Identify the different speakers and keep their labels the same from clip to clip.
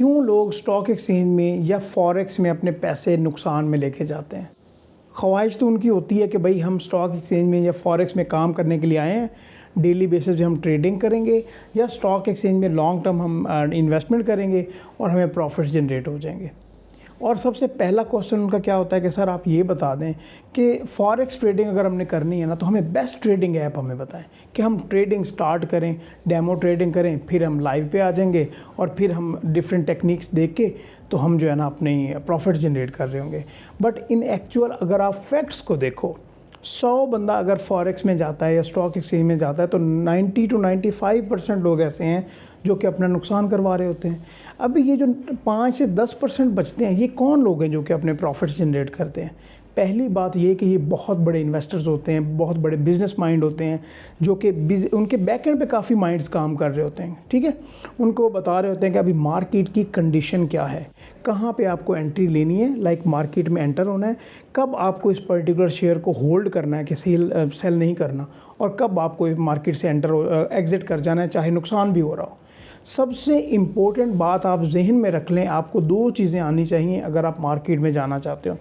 Speaker 1: क्यों लोग stock exchange में या फॉरेक्स में अपने पैसे नुकसान में लेके जाते हैं? ख्वाहिश तो उनकी होती है कि भाई हम स्टॉक एक्सचेंज में या फॉरेक्स में काम करने के लिए आए हैं, डेली बेसिस पे हम ट्रेडिंग करेंगे या स्टॉक एक्सचेंज में लॉन्ग टर्म हम इन्वेस्टमेंट करेंगे और हमें प्रॉफिट जनरेट हो जाएंगे। और सबसे पहला क्वेश्चन उनका क्या होता है कि सर आप ये बता दें कि फॉरेक्स ट्रेडिंग अगर हमने करनी है ना, तो हमें बेस्ट ट्रेडिंग ऐप हमें बताएं कि हम ट्रेडिंग स्टार्ट करें, डेमो ट्रेडिंग करें, फिर हम लाइव पे आ जाएंगे और फिर हम डिफरेंट टेक्निक्स देख के तो हम जो है ना अपनी प्रॉफिट जनरेट कर रहे होंगे। बट इन एक्चुअल अगर आप फैक्ट्स को देखो, 100 बंदा अगर फॉरेक्स में जाता है या स्टॉक एक्सचेंज में जाता है तो 90 to 95% लोग ऐसे हैं जो कि अपना नुकसान करवा रहे होते हैं। अभी ये जो 5 से 10% बचते हैं, ये कौन लोग हैं जो कि अपने प्रॉफिट्स जनरेट करते हैं? पहली बात ये कि ये बहुत बड़े इन्वेस्टर्स होते हैं, बहुत बड़े बिजनेस माइंड होते हैं जो कि उनके बैक एंड पे काफ़ी माइंड्स काम कर रहे होते हैं, ठीक है। उनको बता रहे होते हैं कि अभी मार्केट की कंडीशन क्या है, कहाँ पे आपको एंट्री लेनी है, लाइक मार्केट में एंटर होना है, कब आपको इस पर्टिकुलर शेयर को होल्ड करना है कि सेल नहीं करना, और कब आपको मार्केट से एग्जिट कर जाना है चाहे नुकसान भी हो रहा हो। सबसे इम्पोर्टेंट बात आप जहन में रख लें, आपको 2 चीज़ें आनी चाहिए अगर आप मार्केट में जाना चाहते हो,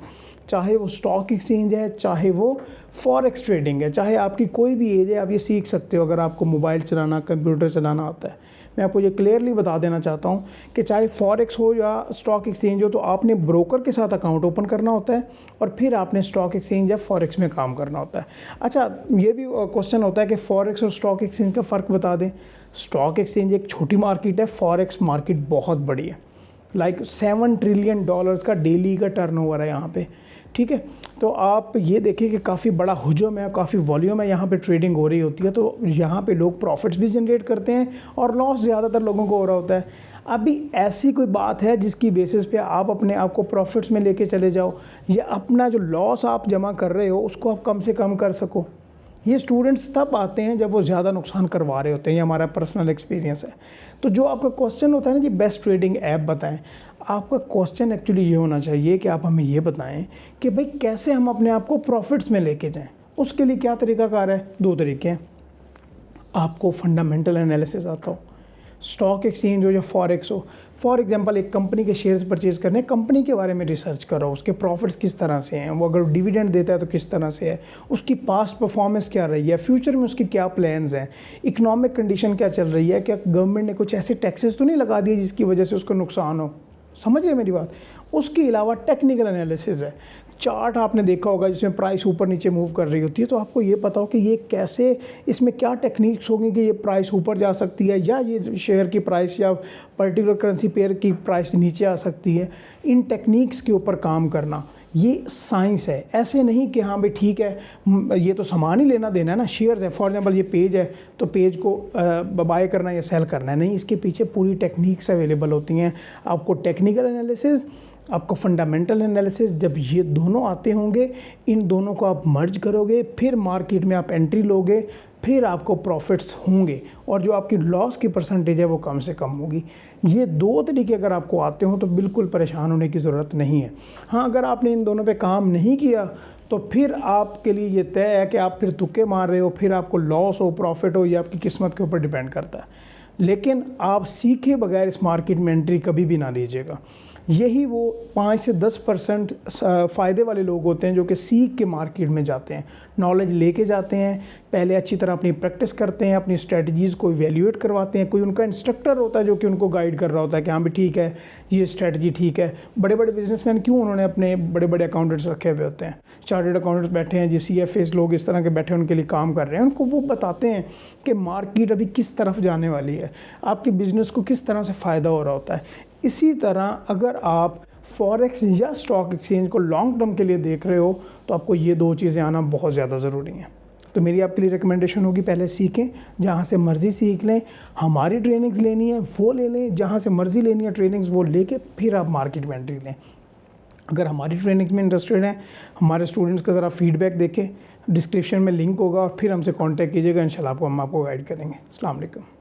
Speaker 1: चाहे वो स्टॉक एक्सचेंज है, चाहे वो फॉरेक्स ट्रेडिंग है, चाहे आपकी कोई भी एज है, आप ये सीख सकते हो अगर आपको मोबाइल चलाना, कंप्यूटर चलाना आता है। मैं आपको ये क्लियरली बता देना चाहता हूँ कि चाहे फॉरेक्स हो या स्टॉक एक्सचेंज हो, तो आपने ब्रोकर के साथ अकाउंट ओपन करना होता है और फिर आपने स्टॉक एक्सचेंज या फॉरेक्स में काम करना होता है। अच्छा, ये भी क्वेश्चन होता है कि फॉरेक्स और स्टॉक एक्सचेंज का फ़र्क बता दें। स्टॉक एक्सचेंज एक छोटी मार्केट है, फॉरेक्स मार्केट बहुत बड़ी है, लाइक $7 ट्रिलियन का डेली का टर्नओवर है यहाँ पे, ठीक है। तो आप ये देखिए कि काफ़ी बड़ा हुजूम है, काफ़ी वॉल्यूम है, यहाँ पे ट्रेडिंग हो रही होती है, तो यहाँ पे लोग प्रॉफिट्स भी जनरेट करते हैं और लॉस ज़्यादातर लोगों को हो रहा होता है। अभी ऐसी कोई बात है जिसकी बेसिस पे आप अपने आप को प्रॉफिट्स में लेके चले जाओ या अपना जो लॉस आप जमा कर रहे हो उसको आप कम से कम कर सको? ये स्टूडेंट्स तब आते हैं जब वो ज़्यादा नुकसान करवा रहे होते हैं, ये हमारा पर्सनल एक्सपीरियंस है। तो जो आपका क्वेश्चन होता है ना कि बेस्ट ट्रेडिंग ऐप बताएं, आपका क्वेश्चन एक्चुअली ये होना चाहिए कि आप हमें ये बताएं कि भाई कैसे हम अपने आप को प्रॉफिट्स में लेके जाएं। उसके लिए क्या तरीक़ाकार है? 2 तरीके हैं। आपको फंडामेंटल एनालिसिस आता हो, स्टॉक एक्सचेंज हो या फॉरेक्स हो। फॉर एग्जांपल एक कंपनी के शेयर्स परचेज करने, कंपनी के बारे में रिसर्च करो, उसके प्रॉफिट्स किस तरह से हैं, वो अगर डिविडेंड देता है तो किस तरह से है, उसकी पास्ट परफॉर्मेंस क्या रही है, फ्यूचर में उसकी क्या प्लान्स हैं, इकोनॉमिक कंडीशन क्या चल रही है, क्या गवर्नमेंट ने कुछ ऐसे टैक्सेस तो नहीं लगा दिए जिसकी वजह से उसको नुकसान हो। समझ रहे मेरी बात? उसके अलावा टेक्निकल एनालिसिस है। चार्ट आपने देखा होगा जिसमें प्राइस ऊपर नीचे मूव कर रही होती है, तो आपको ये पता हो कि ये कैसे, इसमें क्या टेक्निक्स होंगी कि ये प्राइस ऊपर जा सकती है या ये शेयर की प्राइस या पर्टिकुलर करेंसी पेयर की प्राइस नीचे आ सकती है। इन टेक्निक्स के ऊपर काम करना ये साइंस है। ऐसे नहीं कि हाँ भाई ठीक है, ये तो सामान ही लेना देना है ना, शेयर्स है, फॉर एग्जांपल ये पेज है तो पेज को बाय करना या सेल करना है, नहीं, इसके पीछे पूरी टेक्निक्स अवेलेबल होती हैं। आपको टेक्निकल एनालिसिस, आपको फंडामेंटल एनालिसिस, जब ये दोनों आते होंगे, इन दोनों को आप मर्ज करोगे, फिर मार्केट में आप एंट्री लोगे, फिर आपको प्रॉफिट्स होंगे और जो आपकी लॉस की परसेंटेज है वो कम से कम होगी। ये 2 तरीके अगर आपको आते हो तो बिल्कुल परेशान होने की ज़रूरत नहीं है। हाँ, अगर आपने इन दोनों पे काम नहीं किया तो फिर आपके लिए ये तय है कि आप फिर तुक्के मार रहे हो, फिर आपको लॉस हो, प्रॉफिट हो, ये आपकी किस्मत के ऊपर डिपेंड करता है। लेकिन आप सीखे बगैर इस मार्केट में एंट्री कभी भी ना लीजिएगा। यही वो 5 से 10% फ़ायदे वाले लोग होते हैं जो कि सीख के मार्केट में जाते हैं, नॉलेज लेके जाते हैं, पहले अच्छी तरह अपनी प्रैक्टिस करते हैं, अपनी स्ट्रेटजीज़ को इवेल्यूएट करवाते हैं, कोई उनका इंस्ट्रक्टर होता है जो कि उनको गाइड कर रहा होता है कि हाँ भी ठीक है, ये स्ट्रेटजी ठीक है। बड़े बड़े बिजनेसमैन क्यों, उन्होंने अपने बड़े बड़े अकाउंटेंट्स रखे हुए होते हैं, चार्टर्ड अकाउंटेंट्स बैठे हैं, जी CFAs लोग इस तरह के बैठे हैं, उनके लिए काम कर रहे हैं, उनको वो बताते हैं कि मार्केट अभी किस तरफ जाने वाली है, आपके बिज़नेस को किस तरह से फ़ायदा हो रहा होता है। इसी तरह अगर आप फॉरेक्स या स्टॉक एक्सचेंज को लॉन्ग टर्म के लिए देख रहे हो तो आपको ये 2 चीज़ें आना बहुत ज़्यादा ज़रूरी हैं। तो मेरी आपके लिए रिकमेंडेशन होगी, पहले सीखें, जहाँ से मर्ज़ी सीख लें। हमारी ट्रेनिंग्स लेनी है वो ले लें, जहाँ से मर्ज़ी लेनी है ट्रेनिंग्स वो लेके फिर आप मार्केट में एंट्री लें। अगर हमारी ट्रेनिंग में इंटरेस्टेड हैं, हमारे स्टूडेंट्स का ज़रा फीडबैक देखें, डिस्क्रिप्शन में लिंक होगा और फिर हमसे कॉन्टैक्ट कीजिएगा, इंशाल्लाह हम आपको गाइड करेंगे। अस्सलाम वालेकुम।